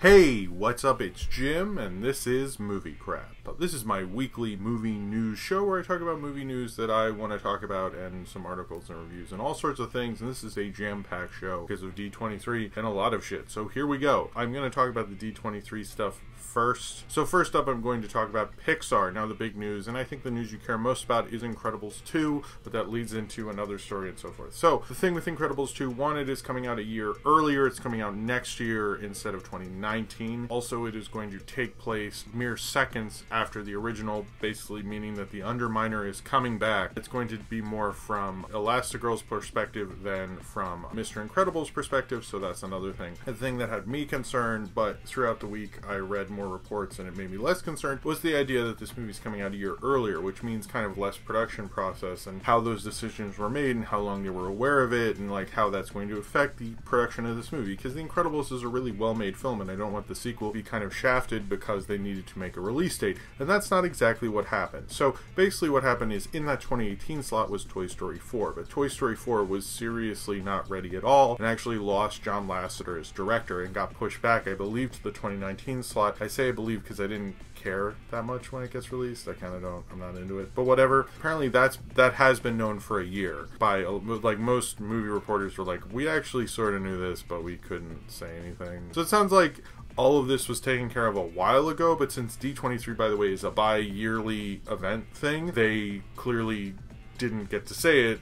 Hey, what's up? It's Jim, and this is Movie Crap. This is my weekly movie news show where I talk about movie news that I want to talk about and some articles and reviews and all sorts of things, and this is a jam-packed show because of D23 and a lot of shit. So here we go. I'm going to talk about the D23 stuff first. So first up, I'm going to talk about Pixar. Now the big news, and I think the news you care most about, is Incredibles 2, but that leads into another story and so forth. So the thing with Incredibles 2, one, it is coming out a year earlier. It's coming out next year instead of 2019. Also, it is going to take place mere seconds after the original, basically meaning that the Underminer is coming back. It's going to be more from Elastigirl's perspective than from Mr. Incredible's perspective, so that's another thing. The thing that had me concerned, but throughout the week I read more reports and it made me less concerned, was the idea that this movie's coming out a year earlier, which means kind of less production process and how those decisions were made and how long they were aware of it and like how that's going to affect the production of this movie, because The Incredibles is a really well-made film and I don't want the sequel to be kind of shafted because they needed to make a release date, and that's not exactly what happened. So basically what happened is in that 2018 slot was Toy Story 4, but Toy Story 4 was seriously not ready at all and actually lost John Lasseter as director and got pushed back, I believe, to the 2019 slot. I say I believe because I didn't care that much when it gets released. I kind of don't. I'm not into it. But whatever. Apparently that has been known for a year by, like, most movie reporters were like, we actually sort of knew this, but we couldn't say anything. So it sounds like all of this was taken care of a while ago, but since D23, by the way, is a bi-yearly event thing, they clearly didn't get to say it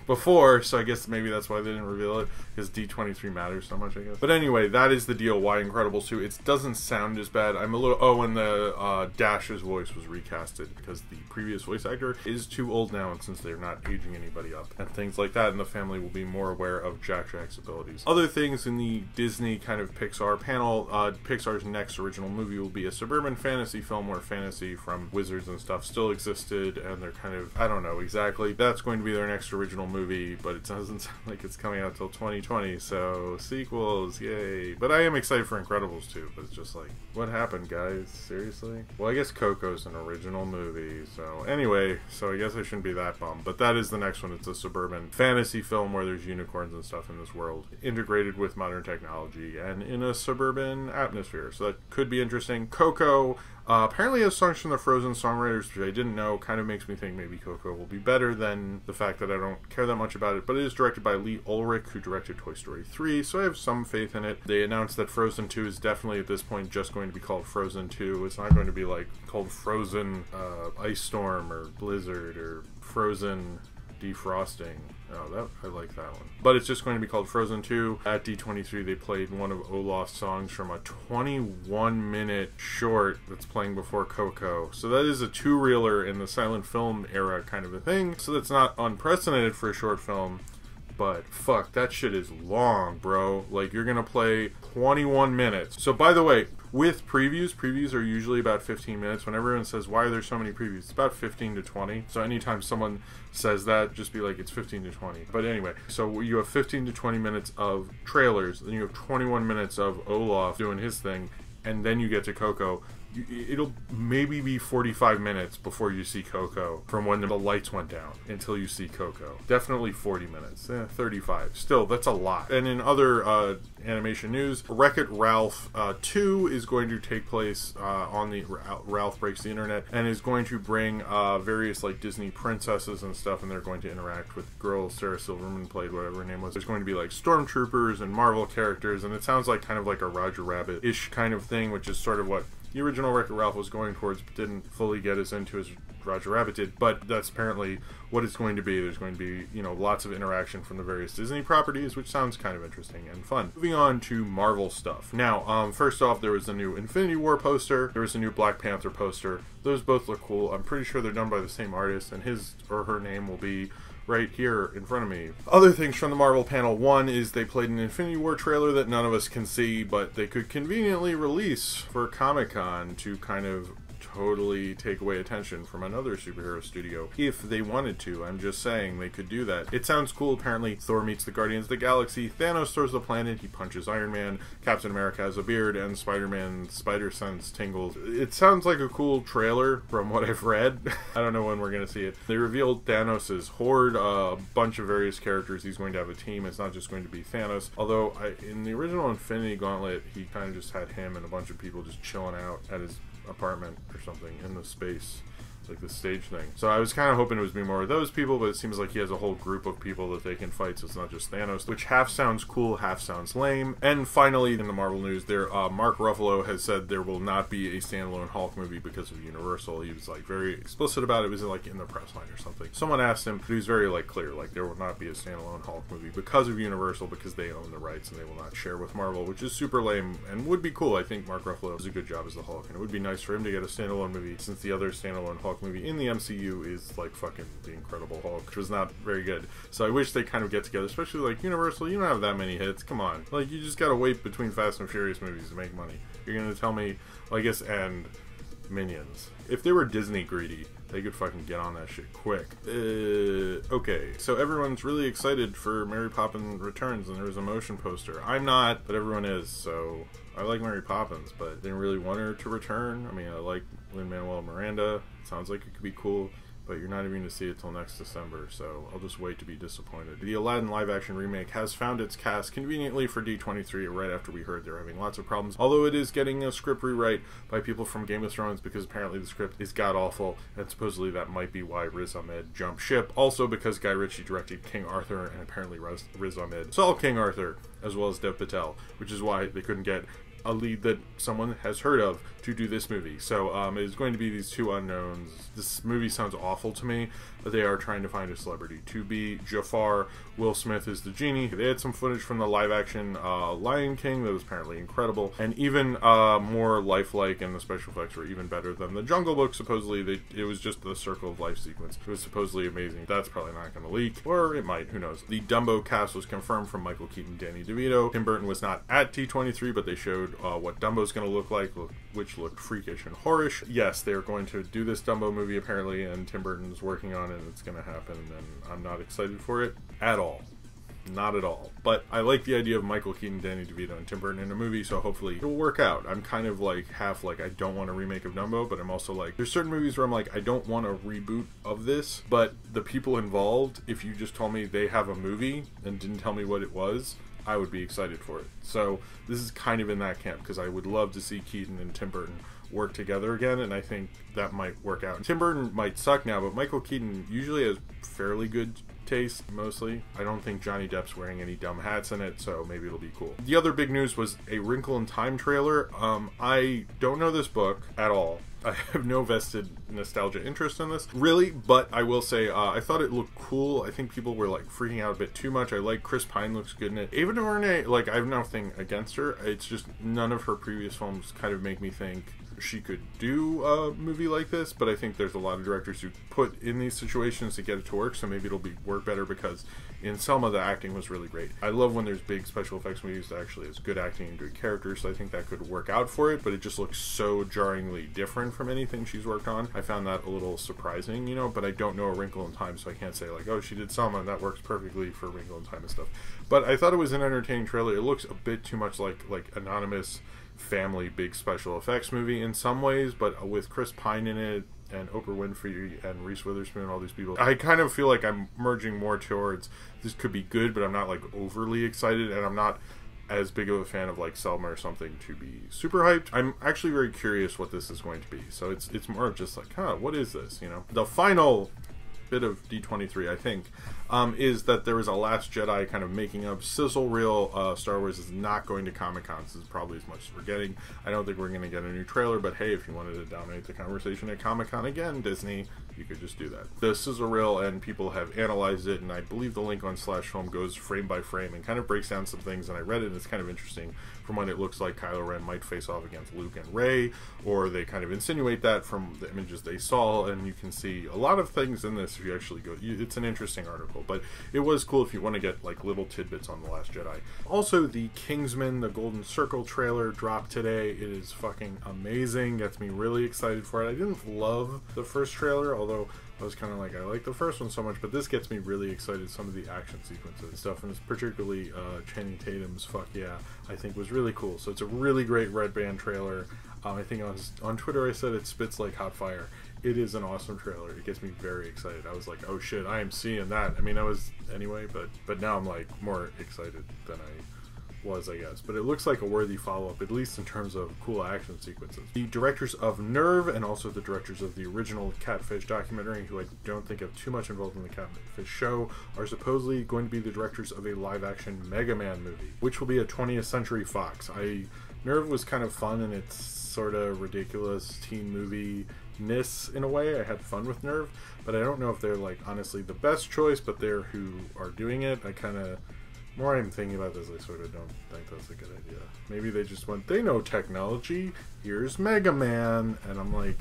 before, so I guess maybe that's why they didn't reveal it, because D23 matters so much, I guess. But anyway, that is the deal why Incredibles 2. It doesn't sound as bad. I'm a little... Oh, and the Dash's voice was recasted because the previous voice actor is too old now, and since they're not aging anybody up and things like that, and the family will be more aware of Jack's abilities. Other things in the Disney kind of Pixar panel, Pixar's next original movie will be a suburban fantasy film where fantasy from wizards and stuff still existed, and they're kind of... I don't know exactly. That's going to be their next original movie, but it doesn't sound like it's coming out till 2020, so sequels, yay. But I am excited for Incredibles 2, but it's just like, what happened, guys? Seriously? Well, I guess Coco's an original movie, so anyway, so I guess I shouldn't be that bummed, but that is the next one. It's a suburban fantasy film where there's unicorns and stuff in this world, integrated with modern technology and in a suburban atmosphere, so that could be interesting. Coco apparently has songs from the Frozen songwriters, which I didn't know. Kind of makes me think maybe Coco will be better than the fact that I don't care that much about it, but it is directed by Lee Ulrich, who directed Toy Story 3, so I have some faith in it. They announced that Frozen 2 is definitely at this point just going to be called Frozen 2. It's not going to be like called Frozen Ice Storm or Blizzard or Frozen Defrosting. Oh, I like that one. But it's just going to be called Frozen 2. At D23, they played one of Olaf's songs from a 21-minute short that's playing before Coco. So that is a two-reeler in the silent film era kind of a thing. So that's not unprecedented for a short film. But fuck, that shit is long, bro. Like, you're gonna play 21 minutes. So by the way, with previews are usually about 15 minutes. When everyone says, why are there so many previews? It's about 15 to 20. So anytime someone says that, just be like, it's 15 to 20. But anyway, so you have 15 to 20 minutes of trailers, then you have 21 minutes of Olaf doing his thing, and then you get to Coco. It'll maybe be 45 minutes before you see Coco from when the lights went down until you see Coco. Definitely 40 minutes. 35. Still, that's a lot. And in other animation news, Wreck-It Ralph 2 is going to take place on the Ralph Breaks the Internet, and is going to bring various like Disney princesses and stuff, and they're going to interact with girls. Sarah Silverman played whatever her name was. There's going to be like stormtroopers and Marvel characters, and it sounds like kind of like a Roger Rabbit-ish kind of thing, which is sort of what the original Wreck-It Ralph was going towards, but didn't fully get as into as Roger Rabbit did. But that's apparently what it's going to be. There's going to be, you know, lots of interaction from the various Disney properties, which sounds kind of interesting and fun. Moving on to Marvel stuff. Now, first off, there was a new Infinity War poster. There was a new Black Panther poster. Those both look cool. I'm pretty sure they're done by the same artist, and his or her name will be right here in front of me. Other things from the Marvel panel. One is they played an Infinity War trailer that none of us can see, but they could conveniently release for Comic-Con to kind of totally take away attention from another superhero studio if they wanted to. I'm just saying they could do that. It sounds cool. Apparently Thor meets the Guardians of the Galaxy, Thanos throws the planet, he punches Iron Man, Captain America has a beard, and Spider-Man's spider sense tingles. It sounds like a cool trailer from what I've read. I don't know when we're going to see it. They revealed Thanos' horde, a bunch of various characters. He's going to have a team. It's not just going to be Thanos. Although in the original Infinity Gauntlet, he kind of just had him and a bunch of people just chilling out at his apartment or something in the space, like the stage thing. So I was kind of hoping it was be more of those people, but it seems like he has a whole group of people that they can fight, so it's not just Thanos, which half sounds cool, half sounds lame. And finally, in the Marvel news, Mark Ruffalo has said there will not be a standalone Hulk movie because of Universal. He was like very explicit about it. It was like in the press line or something. Someone asked him, he was very like clear, like there will not be a standalone Hulk movie because of Universal, because they own the rights and they will not share with Marvel, which is super lame and would be cool. I think Mark Ruffalo does a good job as the Hulk, and it would be nice for him to get a standalone movie, since the other standalone Hulk movie in the MCU is like fucking The Incredible Hulk, which was not very good. So I wish they kind of get together, especially like Universal. You don't have that many hits, come on. Like, you just gotta wait between Fast and Furious movies to make money. You're gonna tell me, well, I guess, and Minions. If they were Disney greedy, they could fucking get on that shit quick. Okay, so everyone's really excited for Mary Poppins Returns, and there was a motion poster. I'm not, but everyone is, so I like Mary Poppins, but didn't really want her to return. I mean, I like Lin-Manuel Miranda. It sounds like it could be cool, but you're not even going to see it till next December, so I'll just wait to be disappointed. The Aladdin live-action remake has found its cast conveniently for D23 right after we heard they're having lots of problems, although it is getting a script rewrite by people from Game of Thrones, because apparently the script is god-awful, and supposedly that might be why Riz Ahmed jumped ship. Also because Guy Ritchie directed King Arthur, and apparently Riz Ahmed saw King Arthur, as well as Dev Patel, which is why they couldn't get a lead that someone has heard of to do this movie. So it is going to be these two unknowns. This movie sounds awful to me, but they are trying to find a celebrity to be Jafar. Will Smith is the genie. They had some footage from the live-action Lion King that was apparently incredible, and even more lifelike, and the special effects were even better than the Jungle Book. Supposedly, it was just the Circle of Life sequence. It was supposedly amazing. That's probably not going to leak, or it might, who knows. The Dumbo cast was confirmed from Michael Keaton, Danny DeVito. Tim Burton was not at T23, but they showed what Dumbo's going to look like, which looked freakish and horish. Yes, they're going to do this Dumbo movie apparently, and Tim Burton's working on it, and it's going to happen, and I'm not excited for it at all. Not at all. But I like the idea of Michael Keaton, Danny DeVito, and Tim Burton in a movie, so hopefully it'll work out. I'm kind of like half like I don't want a remake of Dumbo, but I'm also like, there's certain movies where I'm like, I don't want a reboot of this, but the people involved, if you just told me they have a movie and didn't tell me what it was, I would be excited for it. So this is kind of in that camp, because I would love to see Keaton and Tim Burton work together again, and I think that might work out. Tim Burton might suck now, but Michael Keaton usually has fairly good taste, mostly. I don't think Johnny Depp's wearing any dumb hats in it, so maybe it'll be cool. The other big news was a Wrinkle in Time trailer. I don't know this book at all. I have no vested nostalgia interest in this, really, but I will say I thought it looked cool. I think people were like freaking out a bit too much. I like Chris Pine, looks good in it. Ava DuVernay, like, I have nothing against her. It's just none of her previous films kind of make me think she could do a movie like this, but I think there's a lot of directors who put in these situations to get it to work, so maybe it'll work better, because in Selma the acting was really great. I love when there's big special effects movies that actually has good acting and good characters, so I think that could work out for it, but it just looks so jarringly different from anything she's worked on. I found that a little surprising, you know, but I don't know A Wrinkle in Time, so I can't say like, oh, she did Selma and that works perfectly for A Wrinkle in Time and stuff. But I thought it was an entertaining trailer. It looks a bit too much like Anonymous family big special effects movie in some ways, but with Chris Pine in it and Oprah Winfrey and Reese Witherspoon and all these people, I kind of feel like I'm merging more towards this could be good, but I'm not like overly excited, and I'm not as big of a fan of like Selma or something to be super hyped. I'm actually very curious what this is going to be, so it's more of just like, what is this, you know? The final bit of D23, I think, is that there was a Last Jedi kind of making of sizzle reel. Star Wars is not going to Comic-Con. This is probably as much as we're getting. I don't think we're going to get a new trailer, but hey, if you wanted to dominate the conversation at Comic-Con again, Disney, you could just do that. The sizzle reel, and people have analyzed it, and I believe the link on /film goes frame by frame and kind of breaks down some things, and I read it and it's kind of interesting. from when it looks like Kylo Ren might face off against Luke and Rey, or they kind of insinuate that from the images they saw, and you can see a lot of things in this if you actually go. It's an interesting article, but it was cool if you want to get like little tidbits on The Last Jedi. Also, the Kingsman, the Golden Circle trailer dropped today. It is fucking amazing. Gets me really excited for it. I didn't love the first trailer, although I was kind of like, I like the first one so much, but this gets me really excited. Some of the action sequences and stuff, and it's particularly Channing Tatum's "Fuck Yeah," I think was really cool. So it's a really great Red Band trailer. I think on Twitter I said it spits like hot fire. It is an awesome trailer. It gets me very excited. I was like, oh shit, I am seeing that. I mean, I was anyway, but now I'm like more excited than I was, I guess. But it looks like a worthy follow-up, at least in terms of cool action sequences. The directors of Nerve, and also the directors of the original Catfish documentary, who I don't think have too much involved in the Catfish show, are supposedly going to be the directors of a live-action Mega Man movie, which will be a 20th Century Fox. Nerve was kind of fun in its sort of ridiculous teen movie-ness in a way. I had fun with Nerve, but I don't know if they're like honestly the best choice, but they're who are doing it. More I'm thinking about this, I sort of don't think that's a good idea. Maybe they just went, they know technology, here's Mega Man, and I'm like,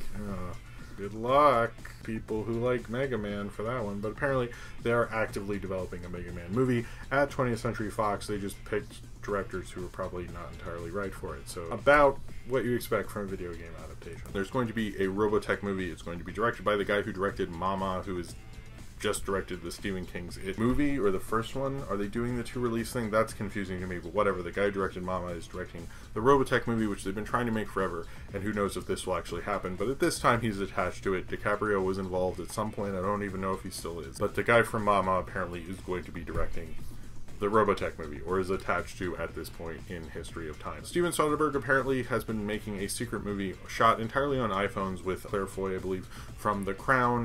good luck, people who like Mega Man, for that one. But apparently they are actively developing a Mega Man movie at 20th Century Fox. They just picked directors who are probably not entirely right for it. So about what you expect from a video game adaptation. There's going to be a Robotech movie. It's going to be directed by the guy who directed Mama, who is just directed the Stephen King's It movie, or the first one. Are they doing the two release thing? That's confusing to me, but whatever. The guy who directed Mama is directing the Robotech movie, which they've been trying to make forever, and who knows if this will actually happen. But at this time, he's attached to it. DiCaprio was involved at some point. I don't even know if he still is. But the guy from Mama apparently is going to be directing the Robotech movie, or is attached to at this point in history of time. Steven Soderbergh apparently has been making a secret movie shot entirely on iPhones with Claire Foy, I believe, from The Crown.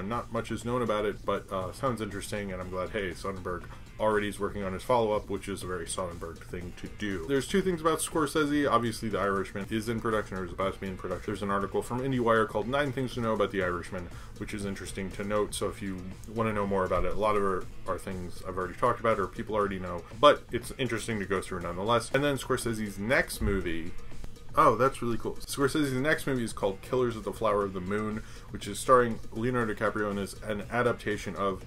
Not much is known about it, but sounds interesting, and I'm glad, hey, Soderbergh already is working on his follow-up, which is a very Soderbergh thing to do. There's two things about Scorsese. Obviously, The Irishman is in production, or is about to be in production. There's an article from IndieWire called 9 Things to Know About The Irishman, which is interesting to note. So if you want to know more about it, a lot of it are things I've already talked about, or people already know, but it's interesting to go through nonetheless. And then Scorsese's next movie, oh, that's really cool. Scorsese's next movie is called Killers of the Flower of the Moon, which is starring Leonardo DiCaprio and is an adaptation of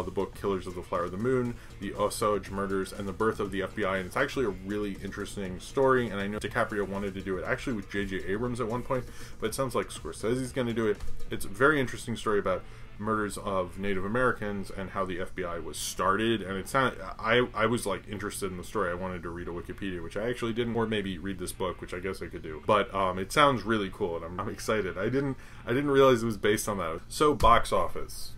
the book Killers of the Flower of the Moon, the Osage murders, and the birth of the FBI. And it's actually a really interesting story, and I know DiCaprio wanted to do it actually with J.J. Abrams at one point, but it sounds like Scorsese's going to do it. It's a very interesting story about murders of Native Americans and how the FBI was started, and it sounded, I was like interested in the story. I wanted to read a Wikipedia, which I actually didn't, or maybe read this book, which I guess I could do, but it sounds really cool, and I'm excited. I didn't realize it was based on that. So, box office.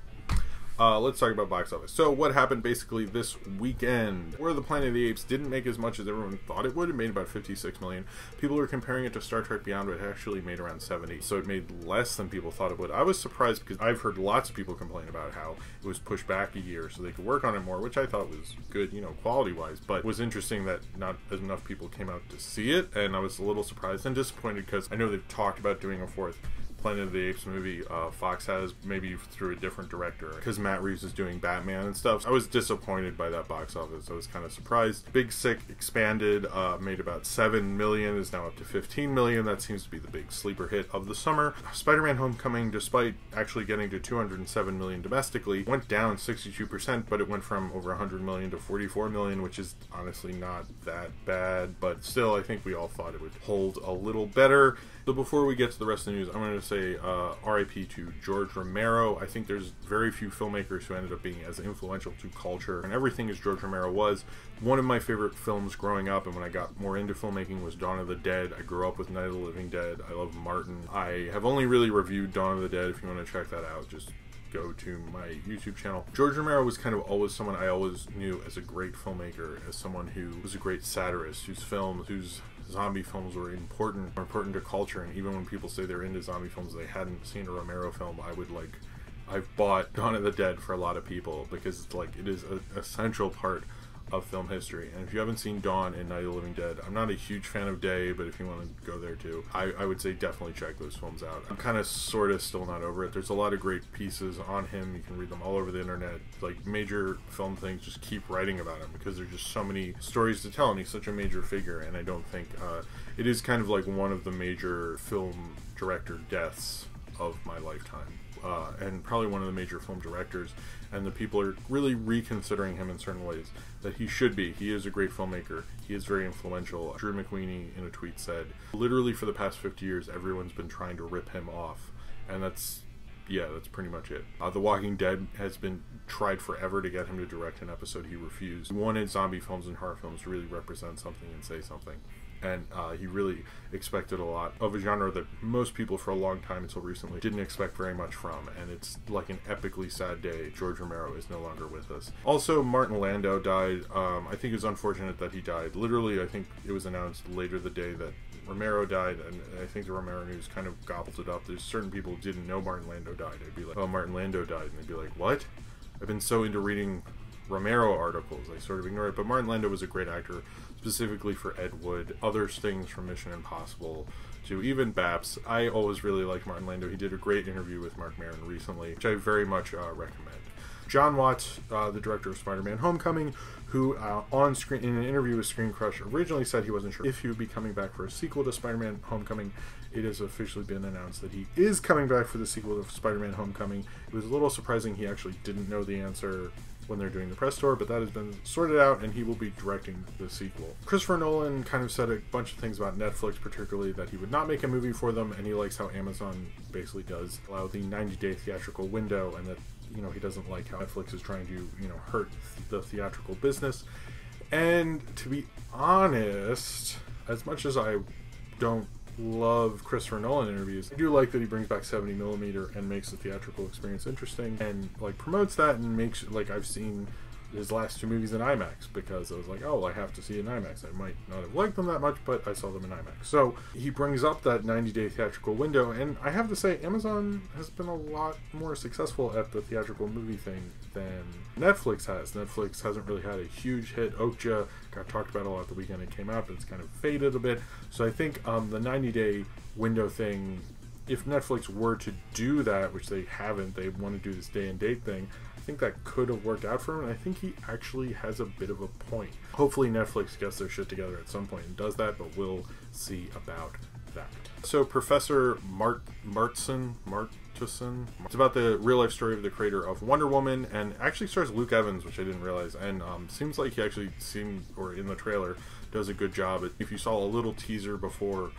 Let's talk about box office. So what happened basically this weekend? Where the Planet of the Apes didn't make as much as everyone thought it would. It made about 56 million. People were comparing it to Star Trek Beyond, but it actually made around 70. So it made less than people thought it would. I was surprised because I've heard lots of people complain about how it was pushed back a year so they could work on it more, which I thought was good, you know, quality-wise. But it was interesting that not enough people came out to see it, and I was a little surprised and disappointed because I know they've talked about doing a fourth Planet of the Apes movie. Fox has, maybe through a different director, because Matt Reeves is doing Batman and stuff. I was disappointed by that box office. I was kind of surprised. Big Sick expanded, made about 7 million, is now up to 15 million. That seems to be the big sleeper hit of the summer. Spider-Man Homecoming, despite actually getting to 207 million domestically, went down 62%, but it went from over 100 million to 44 million, which is honestly not that bad, but still I think we all thought it would hold a little better. So before we get to the rest of the news, I'm going to say RIP to George Romero. I think there's very few filmmakers who ended up being as influential to culture and everything as George Romero was. One of my favorite films growing up, and when I got more into filmmaking, was Dawn of the Dead. I grew up with Night of the Living Dead. I love Martin. I have only really reviewed Dawn of the Dead. If you want to check that out, just go to my YouTube channel. George Romero was kind of always someone I always knew as a great filmmaker, as someone who was a great satirist, whose zombie films were important to culture, and even when people say they're into zombie films, they hadn't seen a Romero film, I've bought Dawn of the Dead for a lot of people because it's like, it is an essential part of film history. And if you haven't seen Dawn and Night of the Living Dead, I'm not a huge fan of Day, but if you want to go there too, I would say definitely check those films out. I'm kind of sort of still not over it. There's a lot of great pieces on him. You can read them all over the internet. Like, major film things just keep writing about him because there's just so many stories to tell, and he's such a major figure. And I don't think it is kind of like one of the major film director deaths of my lifetime. And probably one of the major film directors, and the people are really reconsidering him in certain ways that he should be. He is a great filmmaker. He is very influential. Drew McWeeny in a tweet said, literally for the past 50 years, everyone's been trying to rip him off, and that's pretty much it. The Walking Dead has been tried forever to get him to direct an episode. He refused. He wanted zombie films and horror films to really represent something and say something. And he really expected a lot of a genre that most people for a long time until recently didn't expect very much from, and it's like an epically sad day. George Romero is no longer with us. Also, Martin Landau died. I think it was unfortunate that he died. Literally, I think it was announced later the day that Romero died, and I think the Romero news kind of gobbled it up. There's certain people who didn't know Martin Landau died. They'd be like, oh, Martin Landau died, and they'd be like, what? I've been so into reading Romero articles, I sort of ignore it. But Martin Landau was a great actor, specifically for Ed Wood, other things from Mission Impossible to even Baps. I always really liked Martin Landau. He did a great interview with Mark Maron recently, which I very much recommend. John Watts, the director of Spider-Man Homecoming, who on screen in an interview with Screen Crush originally said he wasn't sure if he would be coming back for a sequel to Spider-Man Homecoming. It has officially been announced that he is coming back for the sequel to Spider-Man Homecoming. It was a little surprising he actually didn't know the answer when they're doing the press tour, but that has been sorted out, and he will be directing the sequel. Christopher Nolan kind of said a bunch of things about Netflix, particularly that he would not make a movie for them, and he likes how Amazon basically does allow the 90-day theatrical window, and that, you know, he doesn't like how Netflix is trying to, you know, hurt the theatrical business. And to be honest, as much as I don't love Christopher Nolan interviews, I do like that he brings back 70mm and makes the theatrical experience interesting, and like promotes that, and makes, like, I've seen his last two movies in IMAX because I was like, oh, I have to see it in IMAX. I might not have liked them that much, but I saw them in IMAX. So he brings up that 90-day theatrical window, and I have to say, Amazon has been a lot more successful at the theatrical movie thing than Netflix has. Netflix hasn't really had a huge hit. Okja got talked about a lot the weekend it came out, but it's kind of faded a bit. So I think the 90-day window thing, if Netflix were to do that, which they haven't, they want to do this day and date thing, I think that could have worked out for him, and I think he actually has a bit of a point. Hopefully Netflix gets their shit together at some point and does that, but we'll see about that. So Professor Martson, it's about the real-life story of the creator of Wonder Woman, and actually stars Luke Evans, which I didn't realize, and seems like he actually or in the trailer, does a good job. If you saw a little teaser before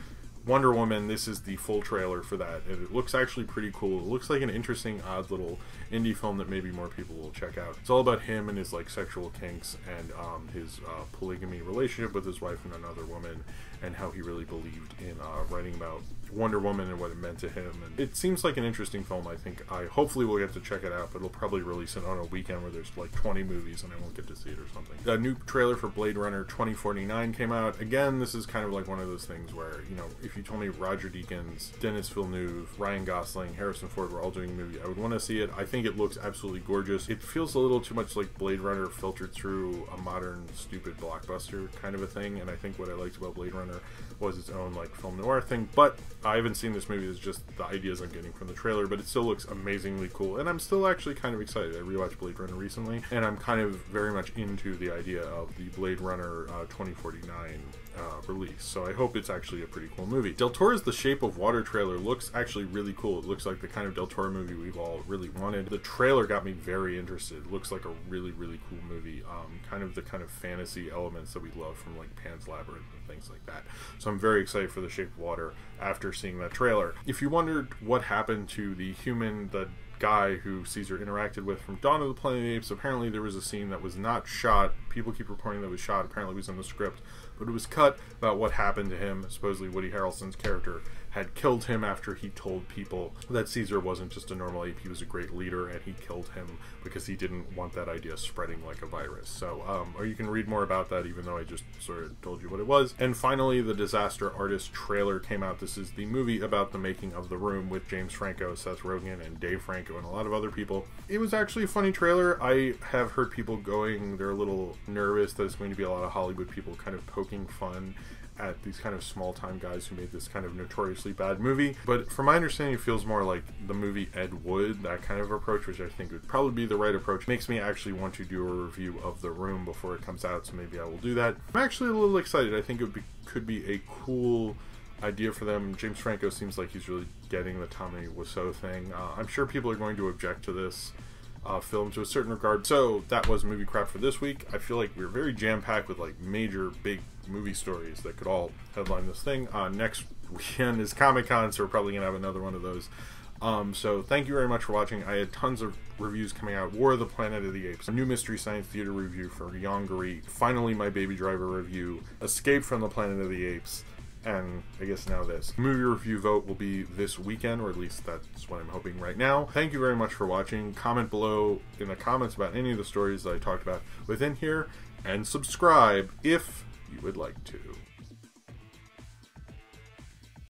Wonder Woman, this is the full trailer for that, and it looks actually pretty cool. It looks like an interesting, odd little indie film that maybe more people will check out. It's all about him and his like sexual kinks, and his polygamy relationship with his wife and another woman, and how he really believed in writing about Wonder Woman and what it meant to him. And it seems like an interesting film. I think I hopefully will get to check it out, but it'll probably release it on a weekend where there's like 20 movies and I won't get to see it or something. A new trailer for Blade Runner 2049 came out. Again, this is kind of like one of those things where, you know, if you told me Roger Deakins, Denis Villeneuve, Ryan Gosling, Harrison Ford were all doing a movie, I would want to see it. I think it looks absolutely gorgeous. It feels a little too much like Blade Runner filtered through a modern, stupid blockbuster kind of a thing, and I think what I liked about Blade Runner was its own like film noir thing. But I haven't seen this movie. It's just the ideas I'm getting from the trailer, but it still looks amazingly cool, and I'm still actually kind of excited. I rewatched Blade Runner recently, and I'm kind of very much into the idea of the Blade Runner 2049 release, so I hope it's actually a pretty cool movie. Del Toro's The Shape of Water trailer looks actually really cool. It looks like the kind of Del Toro movie we've all really wanted. The trailer got me very interested. It looks like a really, really cool movie. Kind of the kind of fantasy elements that we love from like Pan's Labyrinth and things like that. So I'm very excited for The Shape of Water after seeing that trailer. If you wondered what happened to the guy who Caesar interacted with from Dawn of the Planet of the Apes, apparently there was a scene that was not shot. People keep reporting that it was shot. Apparently it was in the script, but it was cut about what happened to him. Supposedly Woody Harrelson's character had killed him after he told people that Caesar wasn't just a normal ape, he was a great leader, and he killed him because he didn't want that idea spreading like a virus. So, or you can read more about that, even though I just sort of told you what it was. And finally, the Disaster Artist trailer came out. This is the movie about the making of The Room with James Franco, Seth Rogen, and Dave Franco, and a lot of other people. It was actually a funny trailer. I have heard people they're a little nervous that it's going to be a lot of Hollywood people kind of poking fun at these kind of small-time guys who made this kind of notoriously bad movie. But from my understanding, it feels more like the movie Ed Wood, that kind of approach, which I think would probably be the right approach. Makes me actually want to do a review of The Room before it comes out, so maybe I will do that. I'm actually a little excited. I think it could be a cool idea for them. James Franco seems like he's really getting the Tommy Wiseau thing. I'm sure people are going to object to this film to a certain regard. So that was Movie Crap for this week. I feel like we're very jam-packed with like major big movie stories that could all headline this thing. Next weekend is Comic-Con, so we're probably gonna have another one of those. So thank you very much for watching. I had tons of reviews coming out. War of the Planet of the Apes, a new Mystery Science Theater review for Yongari, finally my Baby Driver review, Escape from the Planet of the Apes, and I guess now this. Movie review vote will be this weekend, or at least that's what I'm hoping right now. Thank you very much for watching. Comment below in the comments about any of the stories that I talked about within here, and subscribe if you would like to.